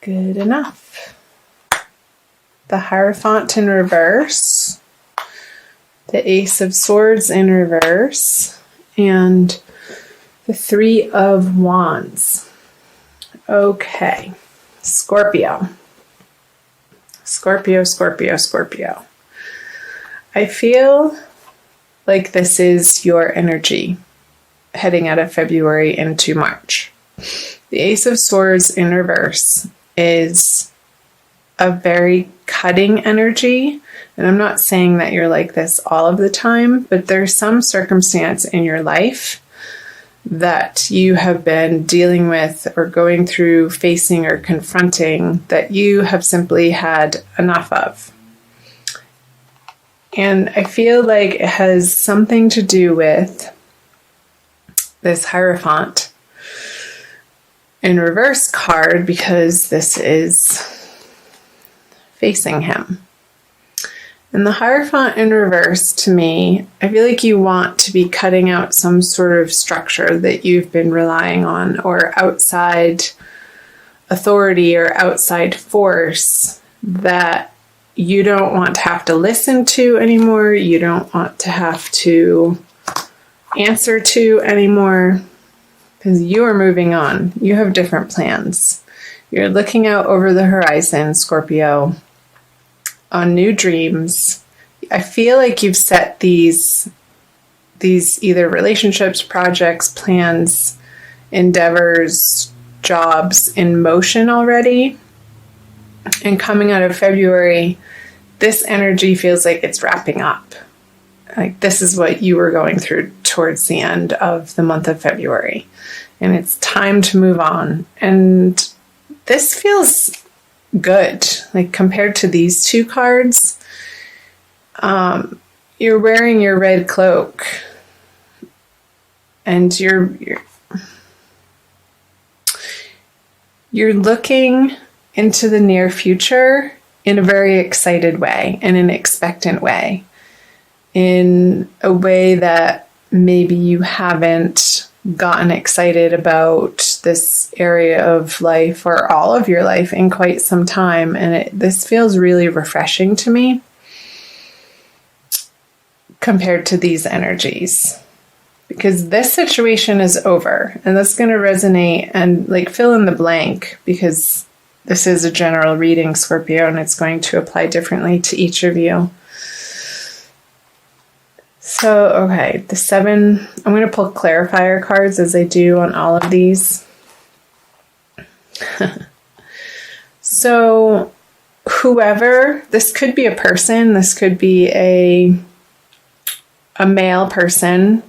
Good enough. The Hierophant in reverse, the Ace of Swords in reverse, and the Three of Wands. Okay, Scorpio. Scorpio, Scorpio, Scorpio. I feel like this is your energy heading out of February into March. The Ace of Swords in reverse is a very cutting energy. And I'm not saying that you're like this all of the time, but there's some circumstance in your life that you have been dealing with or going through, facing or confronting that you have simply had enough of. And I feel like it has something to do with this Hierophant in reverse card, because this is facing him. And the Hierophant in reverse, to me, I feel like you want to be cutting out some sort of structure that you've been relying on, or outside authority or outside force that you don't want to have to listen to anymore. You don't want to have to answer to anymore, because you are moving on. You have different plans. You're looking out over the horizon, Scorpio, on new dreams. I feel like you've set these either relationships, projects, plans, endeavors, jobs in motion already. And coming out of February, this energy feels like it's wrapping up. Like this is what you were going through towards the end of the month of February. And it's time to move on. And this feels good. Like compared to these two cards, you're wearing your red cloak and you're looking into the near future in a very excited way, in an expectant way, in a way that maybe you haven't gotten excited about this area of life or all of your life in quite some time. And this feels really refreshing to me compared to these energies, because this situation is over. And that's going to resonate and like fill in the blank, because this is a general reading, Scorpio, and it's going to apply differently to each of you. So, okay, the 7, I'm going to pull clarifier cards as I do on all of these. So, whoever, this could be a person, this could be a male person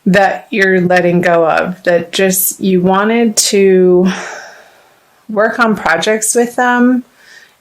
that you're letting go of, that just you wanted to work on projects with them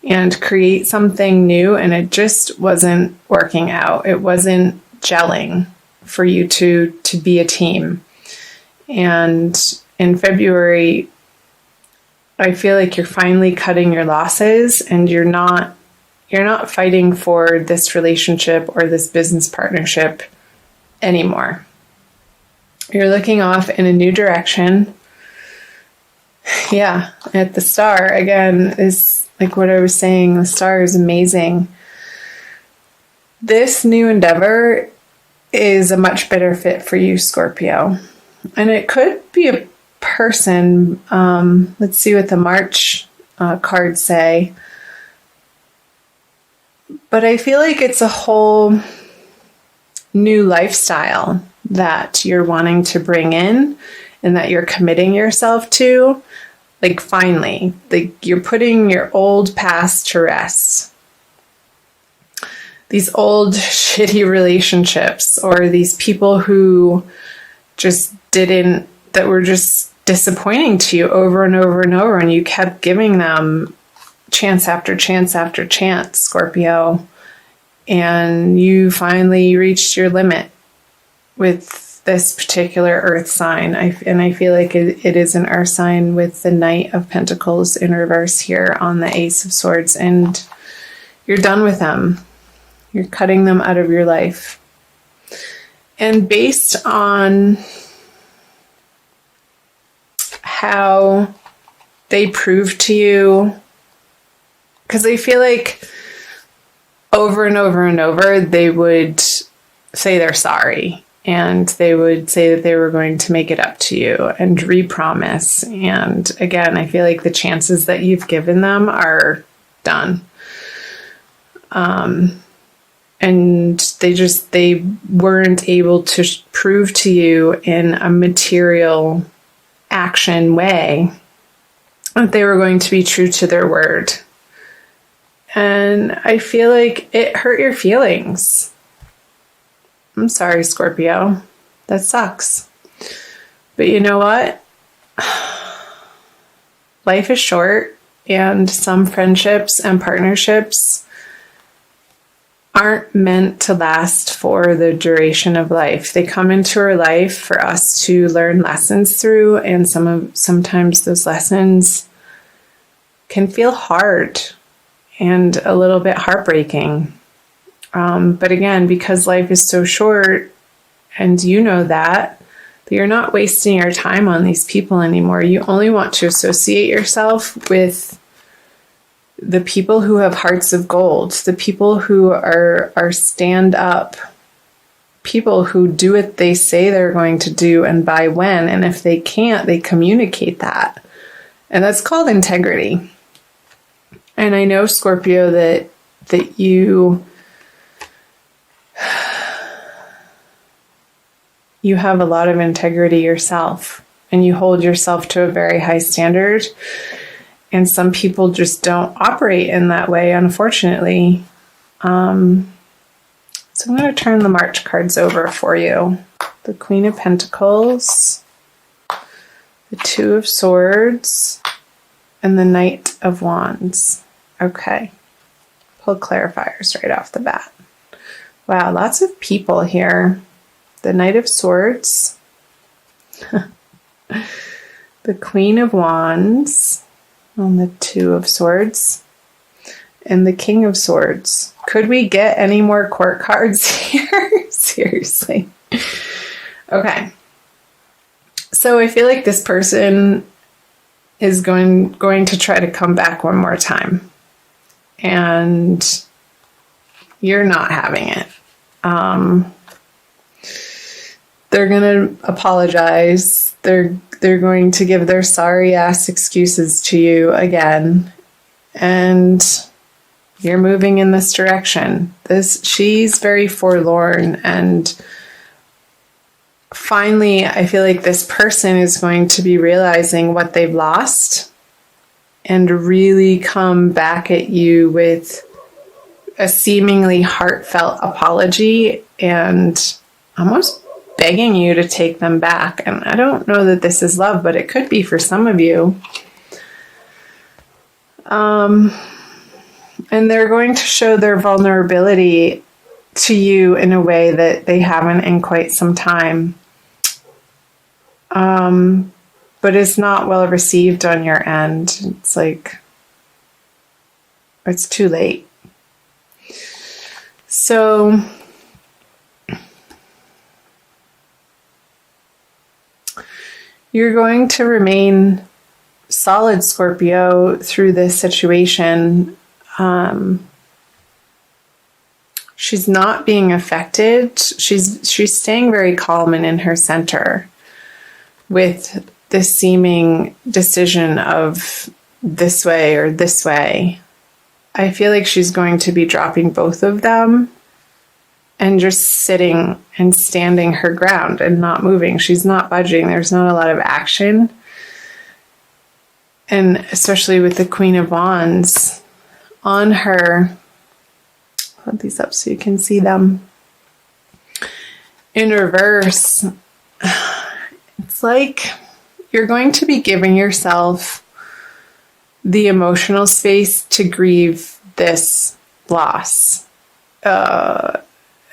and create something new, and it just wasn't working out. It wasn't gelling for you to be a team. And in February, I feel like you're finally cutting your losses, and you're not fighting for this relationship or this business partnership anymore. You're looking off in a new direction. Yeah, at the star, again, is like what I was saying, the star is amazing. This new endeavor is a much better fit for you, Scorpio. And it could be a person. Let's see what the March cards say. But I feel like it's a whole new lifestyle that you're wanting to bring in and that you're committing yourself to. Like finally, like you're putting your old past to rest. These old shitty relationships, or these people who just that were just disappointing to you over and over and over, and you kept giving them chance after chance after chance, Scorpio, and you finally reached your limit with this particular earth sign. And I feel like it is an earth sign with the Knight of Pentacles in reverse here on the Ace of Swords, and you're done with them. You're cutting them out of your life. And based on how they prove to you, because I feel like over and over and over, they would say they're sorry. And they would say that they were going to make it up to you and re-promise. And again, I feel like the chances that you've given them are done. And they weren't able to prove to you in a material action way that they were going to be true to their word. And I feel like it hurt your feelings. I'm sorry, Scorpio. That sucks. But you know what? Life is short, and some friendships and partnerships aren't meant to last for the duration of life. They come into our life for us to learn lessons through, and sometimes those lessons can feel hard and a little bit heartbreaking. But again, because life is so short, and you know that you're not wasting your time on these people anymore. You only want to associate yourself with the people who have hearts of gold, the people who are stand up, people who do what they say they're going to do and by when. And if they can't, they communicate that. And that's called integrity. And I know, Scorpio, that you have a lot of integrity yourself, and you hold yourself to a very high standard. And some people just don't operate in that way, unfortunately. So I'm going to turn the March cards over for you. The Queen of Pentacles, the Two of Swords, and the Knight of Wands. Okay. Pull clarifiers right off the bat. Wow, lots of people here. The Knight of Swords, the Queen of Wands, and the Two of Swords, and the King of Swords. Could we get any more court cards here? Seriously. Okay. So I feel like this person is going to try to come back one more time. And you're not having it. They're going to apologize. They're going to give their sorry ass excuses to you again. And you're moving in this direction. She's very forlorn, and finally I feel like this person is going to be realizing what they've lost and really come back at you with a seemingly heartfelt apology and almost begging you to take them back. And I don't know that this is love, but it could be for some of you. And they're going to show their vulnerability to you in a way that they haven't in quite some time. But it's not well received on your end. It's like, it's too late. So you're going to remain solid, Scorpio, through this situation. She's not being affected. She's staying very calm and in her center with this seeming decision of this way or this way. I feel like she's going to be dropping both of them and just sitting and standing her ground and not moving. She's not budging. There's not a lot of action. And especially with the Queen of Wands on her, hold these up so you can see them. In reverse, it's like you're going to be giving yourself the emotional space to grieve this loss. And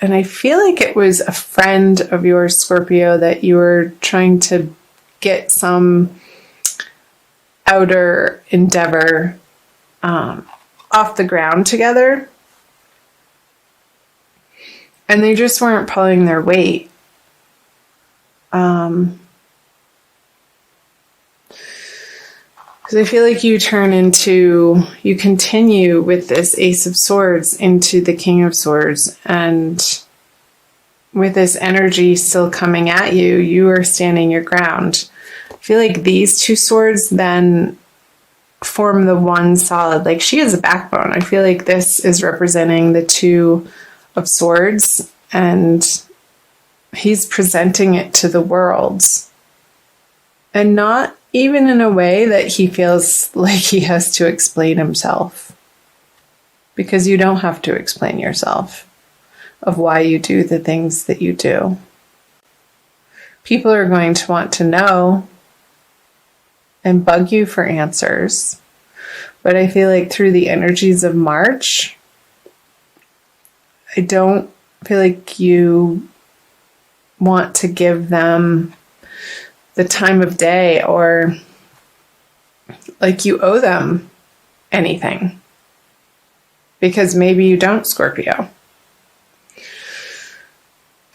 I feel like it was a friend of yours, Scorpio, that you were trying to get some outer endeavor off the ground together. And they just weren't pulling their weight. I feel like you continue with this Ace of Swords into the King of Swords, and with this energy still coming at you, you are standing your ground. I feel like these two swords then form the one solid, like she has a backbone. I feel like this is representing the Two of Swords, and he's presenting it to the world. And not even in a way that he feels like he has to explain himself. Because you don't have to explain yourself of why you do the things that you do. People are going to want to know and bug you for answers. But I feel like through the energies of March, I don't feel like you want to give them the time of day or like you owe them anything. Because maybe you don't, Scorpio.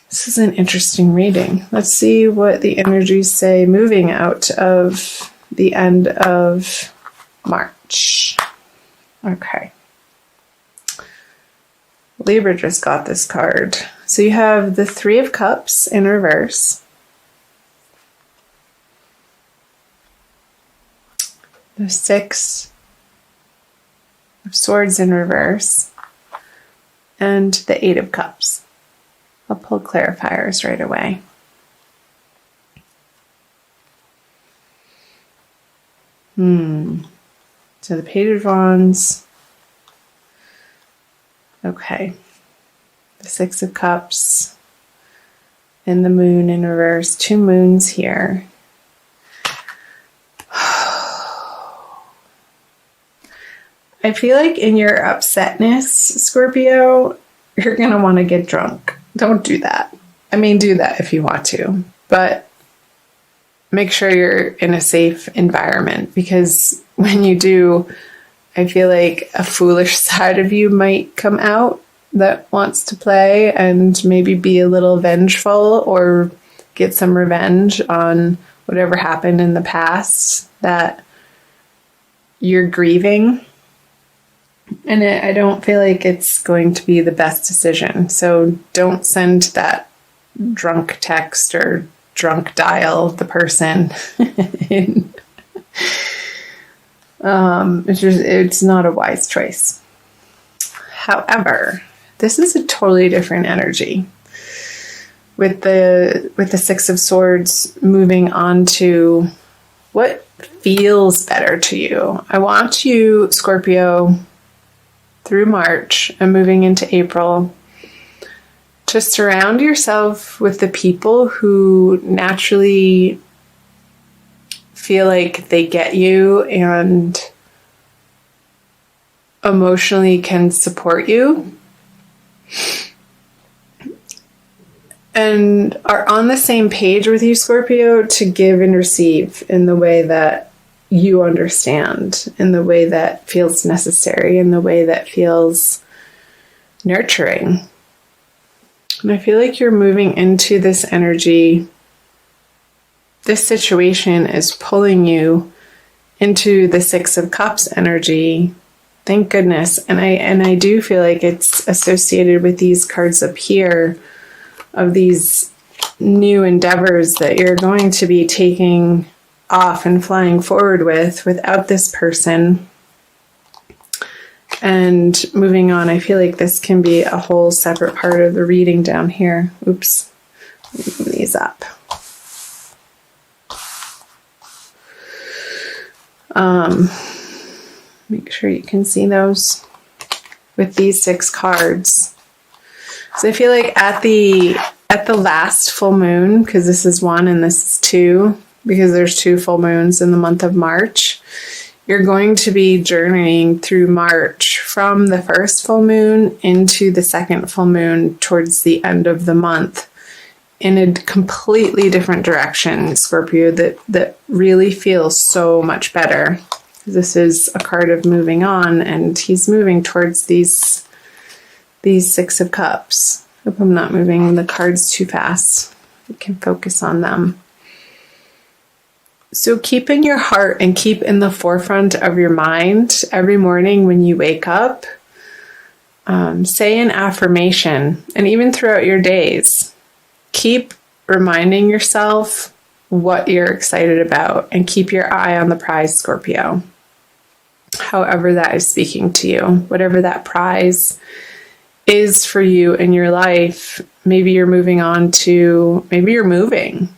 This is an interesting reading. Let's see what the energies say moving out of the end of March. Okay. Libra just got this card. So you have the Three of Cups in reverse. The Six of Swords in reverse. And the Eight of Cups. I'll pull clarifiers right away. So the Page of Wands. Okay. The Six of Cups. And the Moon in reverse. Two moons here. I feel like in your upsetness, Scorpio, you're going to want to get drunk. Don't do that. I mean, do that if you want to, but make sure you're in a safe environment, because when you do, I feel like a foolish side of you might come out that wants to play and maybe be a little vengeful or get some revenge on whatever happened in the past that you're grieving. And I don't feel like it's going to be the best decision. So don't send that drunk text or drunk dial the person. It's not a wise choice. However, this is a totally different energy. With the Six of Swords moving on to what feels better to you. I want you, Scorpio, through March and moving into April, to surround yourself with the people who naturally feel like they get you and emotionally can support you and are on the same page with you, Scorpio, to give and receive in the way that you understand, in the way that feels necessary, in the way that feels nurturing. And I feel like you're moving into this energy. This situation is pulling you into the Six of Cups energy. Thank goodness. And I do feel like it's associated with these cards up here of these new endeavors that you're going to be taking off and flying forward without this person. And moving on, I feel like this can be a whole separate part of the reading down here. Oops. Let me move these up. Make sure you can see those with these 6 cards. So I feel like at the last full moon, because this is 1 and this is 2, because there's 2 full moons in the month of March, you're going to be journeying through March from the first full moon into the second full moon towards the end of the month in a completely different direction, Scorpio, that really feels so much better. This is a card of moving on, and he's moving towards these 6 of Cups. Hope I'm not moving the cards too fast. You can focus on them. So keep in your heart and keep in the forefront of your mind every morning when you wake up. Say an affirmation, and even throughout your days, keep reminding yourself what you're excited about and keep your eye on the prize, Scorpio. However that is speaking to you, whatever that prize is for you in your life. Maybe you're moving on to, maybe you're moving.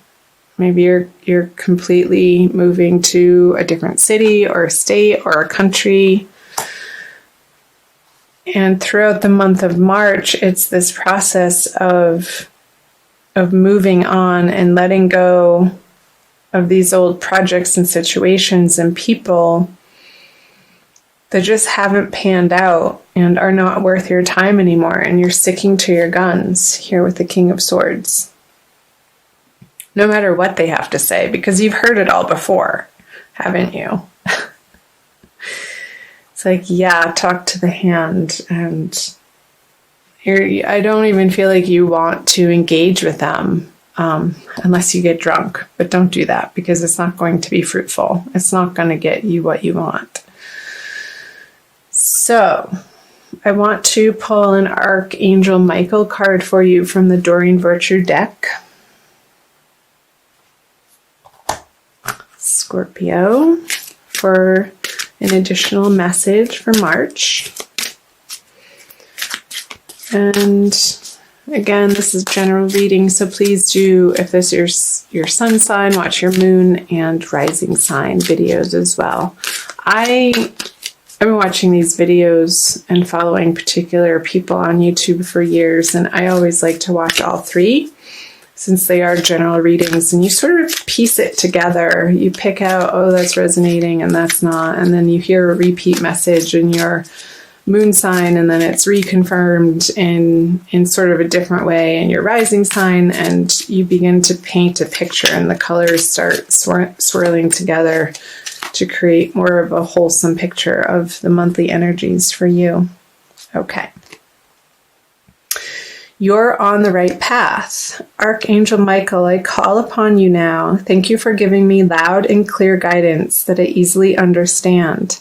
Maybe you're completely moving to a different city or a state or a country. And throughout the month of March, it's this process of moving on and letting go of these old projects and situations and people that just haven't panned out and are not worth your time anymore. And you're sticking to your guns here with the King of Swords. No matter what they have to say, because you've heard it all before, haven't you? It's like, yeah, talk to the hand. And I don't even feel like you want to engage with them unless you get drunk. But don't do that, because it's not going to be fruitful. It's not going to get you what you want. So I want to pull an Archangel Michael card for you from the Doreen Virtue deck. Scorpio, for an additional message for March. And again, this is general reading, so please do, if this is your sun sign, watch your moon and rising sign videos as well. I've been watching these videos and following particular people on YouTube for years, and I always like to watch all three since they are general readings, and you sort of piece it together. You pick out, oh, that's resonating and that's not, and then you hear a repeat message in your moon sign, and then it's reconfirmed in sort of a different way in your rising sign, and you begin to paint a picture, and the colors start swirling together to create more of a wholesome picture of the monthly energies for you. Okay. You're on the right path. Archangel Michael, I call upon you now. Thank you for giving me loud and clear guidance that I easily understand.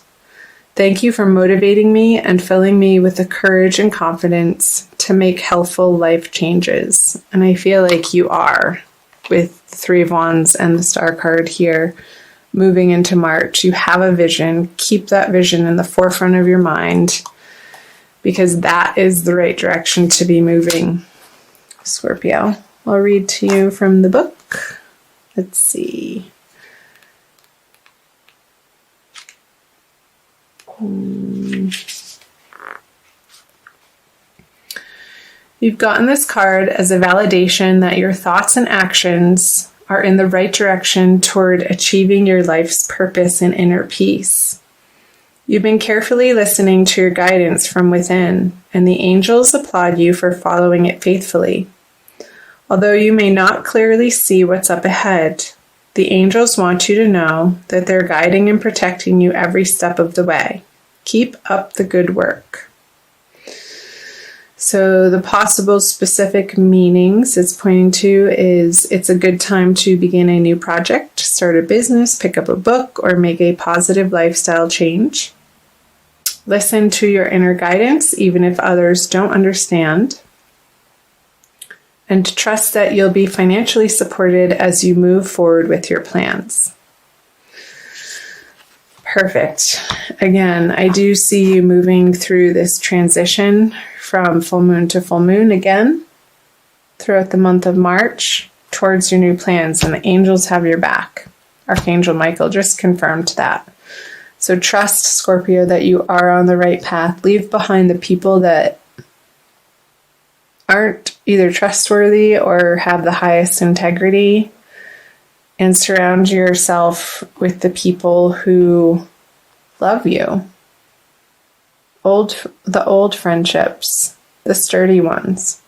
Thank you for motivating me and filling me with the courage and confidence to make healthful life changes. And I feel like you are, with the Three of Wands and the Star card here. Moving into March, you have a vision. Keep that vision in the forefront of your mind, because that is the right direction to be moving, Scorpio. I'll read to you from the book. Let's see. You've gotten this card as a validation that your thoughts and actions are in the right direction toward achieving your life's purpose and inner peace. You've been carefully listening to your guidance from within, and the angels applaud you for following it faithfully. Although you may not clearly see what's up ahead, the angels want you to know that they're guiding and protecting you every step of the way. Keep up the good work. So the possible specific meanings it's pointing to is it's a good time to begin a new project, start a business, pick up a book, or make a positive lifestyle change. Listen to your inner guidance, even if others don't understand. And trust that you'll be financially supported as you move forward with your plans. Perfect. Again, I do see you moving through this transition from full moon to full moon again throughout the month of March towards your new plans, and the angels have your back. Archangel Michael just confirmed that. So trust, Scorpio, that you are on the right path. Leave behind the people that aren't either trustworthy or have the highest integrity, and surround yourself with the people who love you. The old friendships, the sturdy ones.